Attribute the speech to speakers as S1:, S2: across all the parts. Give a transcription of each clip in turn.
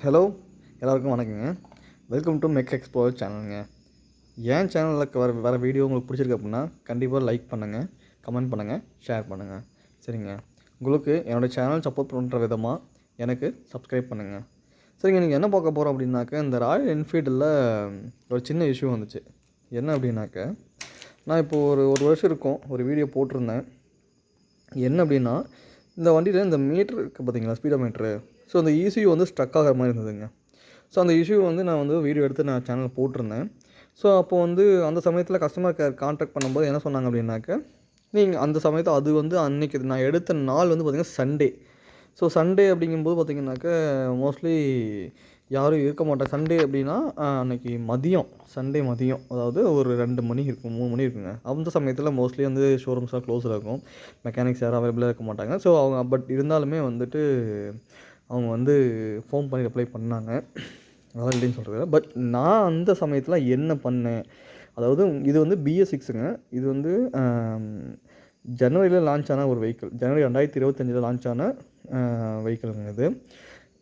S1: Hello, எல்லாருக்கும் வணக்கங்க. Welcome to mech explorer சேனலுங்க. என் சேனலில் வர வீடியோ உங்களுக்கு பிடிச்சிருக்கு அப்படின்னா கண்டிப்பாக லைக் பண்ணுங்கள், கமெண்ட் பண்ணுங்கள், ஷேர் பண்ணுங்கள். சரிங்க. உங்களுக்கு என்னோடய சேனல் சப்போர்ட் பண்ணுற விதமாக எனக்கு சப்ஸ்கிரைப் பண்ணுங்கள். சரிங்க. நீங்கள் என்ன பார்க்க போகிறோம் அப்படின்னாக்க, இந்த ராயல் என்ஃபீல்டில் ஒரு சின்ன இஷ்யூ வந்துச்சு. என்ன அப்படின்னாக்க, நான் இப்போது ஒரு வருஷம் இருக்கும் ஒரு வீடியோ போட்டிருந்தேன். என்ன அப்படின்னா, இந்த வண்டியில் இந்த மீட்ரு இருக்குது பார்த்தீங்களா, ஸ்பீடோ மீட்ரு. ஸோ அந்த ECU வந்து ஸ்ட்ரக் ஆகிற மாதிரி இருந்ததுங்க. ஸோ அந்த இஷ்யூ வந்து நான் வந்து வீடியோ எடுத்து நான் சேனலில் போட்டிருந்தேன். ஸோ அப்போது வந்து அந்த சமயத்தில் கஸ்டமர் கேர் கான்டாக்ட் பண்ணும்போது என்ன சொன்னாங்க அப்படின்னாக்க, நீங்கள் அந்த சமயத்தில் அது வந்து அன்றைக்கி நான் எடுத்த நாள் வந்து பார்த்திங்கன்னா சண்டே. ஸோ சண்டே அப்படிங்கும்போது பார்த்திங்கனாக்க மோஸ்ட்லி யாரும் இருக்க மாட்டாங்க. சண்டே அப்படின்னா அன்றைக்கி சண்டே மதியம், அதாவது ஒரு 2 மணி இருக்கும், 3 மணி இருக்குங்க. அந்த சமயத்தில் மோஸ்ட்லி வந்து ஷோரூம்ஸ்லாம் க்ளோஸில் இருக்கும். மெக்கானிக்ஸ் யாரும் அவைலபிளாக இருக்க மாட்டாங்க. ஸோ அவங்க பட் இருந்தாலுமே வந்துட்டு அவங்க வந்து ஃபோன் பண்ணி ரிப்ளை பண்ணாங்க. அதெல்லாம் இல்லைன்னு சொல்கிறது. பட் நான் அந்த சமயத்தில் என்ன பண்ணேன், அதாவது இது வந்து BS6ங்க. இது வந்து ஜனவரியில் லான்ச் ஆன ஒரு வெஹிக்கிள். ஜனவரி 2025 லான்ச் ஆன வெஹிக்கிளுங்க இது.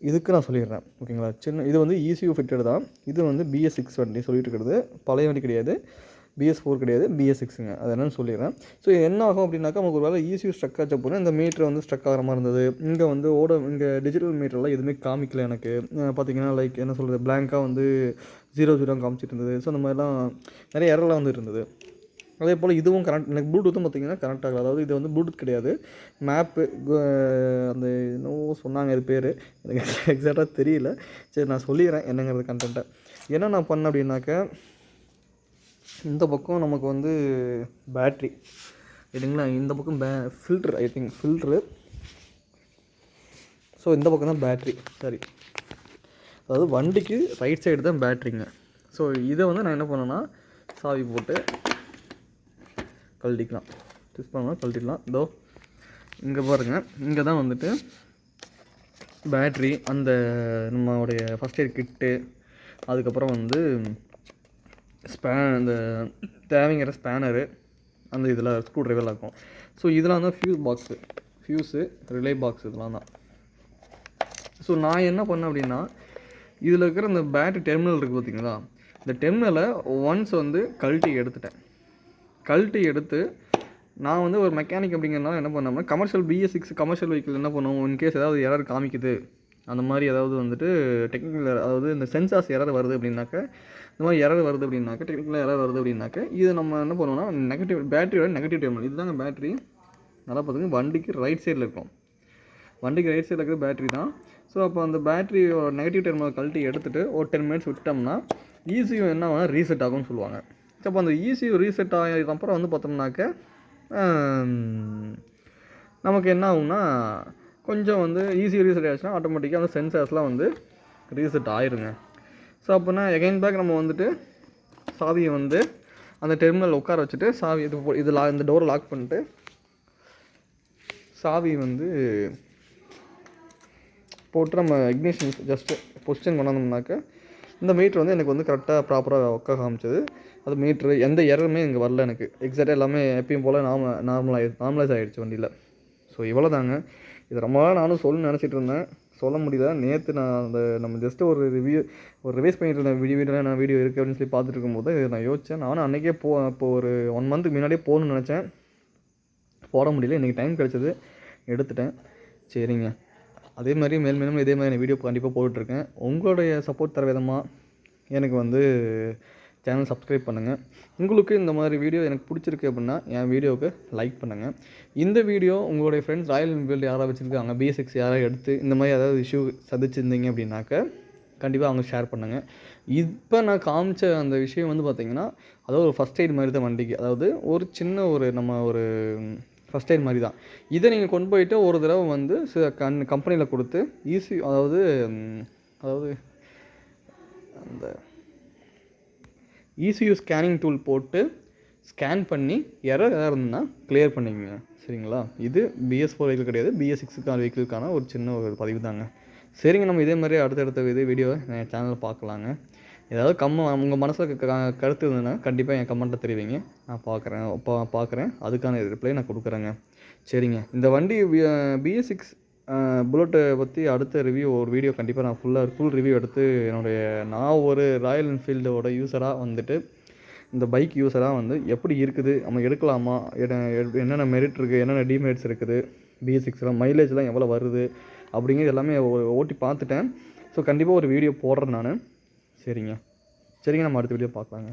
S1: இதுக்கு நான் சொல்லிடுறேன், ஓகேங்களா. இது வந்து ECU ஃபிட்டட் தான். இது வந்து BS6 வண்டி சொல்லிட்டு இருக்கிறது. பழைய வண்டி கிடையாது, BS4 கிடையாது, BS6ங்க. அது என்னென்னு சொல்லிடுறேன். ஸோ என்ன ஆகும் அப்படின்னாக்கா, நமக்கு ஒரு வேளை ECU ஸ்ட்ரக் ஆச்ச போனால் இந்த மீட்ரு வந்து ஸ்ட்ரக் ஆகிற மாதிரி இருந்தது. இங்கே வந்து இங்கே டிஜிட்டல் மீட்டர்லாம் எதுவுமே காமிக்கல எனக்கு. பார்த்தீங்கன்னா லைக் என்ன சொல்கிறது, பிளாங்காக வந்து 00 காமிச்சிட்டு இருந்தது. ஸோ அந்த மாதிரிலாம் நிறைய எரர்லாம் வந்துட்டு இருந்தது. அதே போல் இதுவும் எனக்கு ப்ளூடூத்தும் பார்த்திங்கன்னா கனெக்ட் ஆகலை. அதாவது இது வந்து ப்ளூடூத் கிடையாது, மேப்பு. அந்த என்னவோ சொன்னாங்க, இது பேர் எனக்கு எக்ஸாக்டாக தெரியல. சரி, நான் சொல்லிடுறேன் என்னங்கிறது கண்டென்ட்டை. என்ன நான் பண்ணேன் அப்படின்னாக்க, இந்த பக்கம் நமக்கு வந்து பேட்ரி இல்லைங்களா, இந்த பக்கம் filter, I think filter. So இந்த பக்கம் தான் பேட்ரி. சரி, அதாவது வண்டிக்கு ரைட் சைடு தான் பேட்ரிங்க. ஸோ இதை வந்து நான் என்ன பண்ணேன்னா, சாவி போட்டு கழட்டிக்கலாம். ட்விஸ்ட் பண்ணால் கழட்டிக்கலாம். இதோ இங்கே பாருங்கள், இங்கே தான் வந்துட்டு பேட்ரி, அந்த நம்மளுடைய ஃபஸ்ட் எய்ட் கிட்டு, அதுக்கப்புறம் வந்து இந்த தேவைங்கிற ஸ்பேனரு, அந்த இதில் ஸ்க்ரூ ட்ரைவர்லாம் இருக்கும். ஸோ இதெல்லாம் தான் ஃபியூஸு, ரிலே பாக்ஸ் இதெல்லாம் தான். ஸோ நான் என்ன பண்ணேன் அப்படின்னா, இதில் இருக்கிற இந்த பேட்ரி டெர்மினல் இருக்குது பார்த்தீங்களா, இந்த டெர்மினலை ஒன்ஸ் வந்து கழட்டி எடுத்து நான் வந்து ஒரு மெக்கானிக் அப்படிங்கிறனால என்ன பண்ணோம்னா, BS6 கமர்ஷியல் வெஹிக்கிள் என்ன பண்ணுவோம், இன்கேஸ் ஏதாவது எரர் காமிக்குது, அந்த மாதிரி ஏதாவது வந்துட்டு டெக்னிக்கல் அதாவது இந்த சென்சார்ஸ் எரர் வருது அப்படின்னாக்க, இந்த மாதிரி எரர் வருது அப்படின்னாக்க, டெக்னிக்கலாக எரர் வருது அப்படின்னாக்க, இது நம்ம என்ன பண்ணுவோம்னா, பேட்டரியோட நெகட்டிவ் டெர்மினல் இதுதாங்க பேட்ரி. நல்லா பார்த்துங்க, வண்டிக்கு ரைட் சைடில் இருக்கும். வண்டிக்கு ரைட் சைடில் இருக்கிற பேட்ரி தான். ஸோ அப்போ அந்த பேட்டரியோட நெகட்டிவ் டெர்மினல் கழட்டி எடுத்துகிட்டு ஒரு 10 மினிட்ஸ் விட்டோம்னா ECU என்ன ஆகும்னா ரீசெட் ஆகும்னு சொல்லுவாங்க. ஸோ அப்போ அந்த ECU ரீசெட் ஆகியதுக்கப்புறம் வந்து பார்த்தோம்னாக்க நமக்கு என்ன ஆகும்னா, கொஞ்சம் வந்து ECU ரீசெட் ஆகிடுச்சுன்னா ஆட்டோமேட்டிக்காக அந்த சென்சார்ஸ்லாம் வந்து ரீசெட் ஆயிருங்க. ஸோ அப்போனா எகைன் பேக் நம்ம வந்துட்டு சாவியை வந்து அந்த டெர்மினல் உட்கார வச்சுட்டு, சாவி இந்த டோரை லாக் பண்ணிட்டு, சாவி வந்து போட்டு நம்ம இக்னிஷன் ஜஸ்ட்டு பொசிஷன் கொண்டாந்தோம்னாக்க, இந்த மீட்ரு வந்து எனக்கு வந்து கரெக்டாக ப்ராப்பராக ஒர்க் காமிச்சது. அது மீட்ரு எந்த எரருமே இங்கே வரல எனக்கு. எக்ஸாக்டாக எல்லாமே எப்பயும் போல் நார்மலைஸ் ஆகிடுச்சு வண்டியில். ஸோ இவ்வளோ தாங்க. இது ரொம்ப நாள் நானும் சொல்லணும்னு நினச்சிட்டு இருந்தேன், சொல்ல முடியல. நேற்று நான் நம்ம ஜஸ்ட்டு ஒரு ரிவைஸ் பண்ணிட்டு இருந்தேன். வீடியோ இருக்குது அப்படின்னு சொல்லி பார்த்துட்டு இருக்கும்போது நான் யோசித்தேன். நானும் அன்றைக்கே இப்போ ஒரு 1 மந்த்துக்கு முன்னாடியே போகணுன்னு நினச்சேன், போட முடியல. இன்றைக்கி டைம் கிடச்சிது, எடுத்துட்டேன். சரிங்க. அதே மாதிரி மேலும் இதே மாதிரி வீடியோ கண்டிப்பாக போட்டுட்ருக்கேன். உங்களுடைய சப்போர்ட் தர விதமாக எனக்கு வந்து சேனல் சப்ஸ்கிரைப் பண்ணுங்கள். உங்களுக்கு இந்த மாதிரி வீடியோ எனக்கு பிடிச்சிருக்கு அப்படின்னா என் வீடியோவுக்கு லைக் பண்ணுங்கள். இந்த வீடியோ உங்களுடைய ஃப்ரெண்ட்ஸ் ராயல் என்ஃபீல்டு யாராவது வச்சுருக்காங்க, BS6 யாராவது எடுத்து இந்த மாதிரி ஏதாவது இஷ்யூ சந்திச்சிருந்தீங்க அப்படின்னாக்க கண்டிப்பாக அவங்க ஷேர் பண்ணுங்கள். இப்போ நான் காமிச்ச அந்த விஷயம் வந்து பார்த்திங்கன்னா, அதாவது ஒரு ஃபஸ்ட் எய்ட் மாதிரி தான் வண்டிக்கு. அதாவது ஒரு சின்ன ஒரு ஃபஸ்ட் எய்ட் மாதிரி தான். இதை நீங்கள் கொண்டு போயிட்டு ஒரு தடவை வந்து கம்பெனியில் கொடுத்து அதாவது அந்த ECU ஸ்கேனிங் டூல் போட்டு ஸ்கேன் பண்ணி எரர் ஏதாவது இருந்ததுன்னா கிளியர் பண்ணிக்கோங்க. சரிங்களா. இது BS4 வெஹிக்கிள் கிடையாது, BS6 வெஹிக்கிளுக்கான ஒரு சின்ன ஒரு பதிவு தாங்க. சரிங்க, நம்ம இதே மாதிரி அடுத்தடுத்த வீடியோவை என் சேனலில் பார்க்கலாங்க. ஏதாவது உங்கள் மனசில் கருத்து இருந்ததுன்னா கண்டிப்பாக என் கமெண்ட்டை தெரிவிங்க, நான் பார்க்குறேன். அதுக்கான ரிப்ளை நான் கொடுக்குறேங்க. சரிங்க. இந்த வண்டி BS6 புல்லட்டை பற்றி அடுத்த ஒரு வீடியோ கண்டிப்பாக நான் ஃபுல் ரிவ்யூ எடுத்து நான் ஒரு ராயல் என்ஃபீல்டோட யூஸராக வந்துட்டு இந்த பைக் யூஸராக வந்து எப்படி இருக்குது, நம்ம எடுக்கலாமா, என்னென்ன மெரிட் இருக்குது, என்னென்ன டிமெரிட்ஸ் இருக்குது, BS6 மைலேஜ்லாம் எவ்வளோ வருது அப்படிங்கிறது எல்லாமே ஓட்டி பார்த்துட்டேன். ஸோ கண்டிப்பாக ஒரு வீடியோ போடுறேன் நான். சரிங்க, நம்ம அடுத்த வீடியோ பார்க்கலாங்க.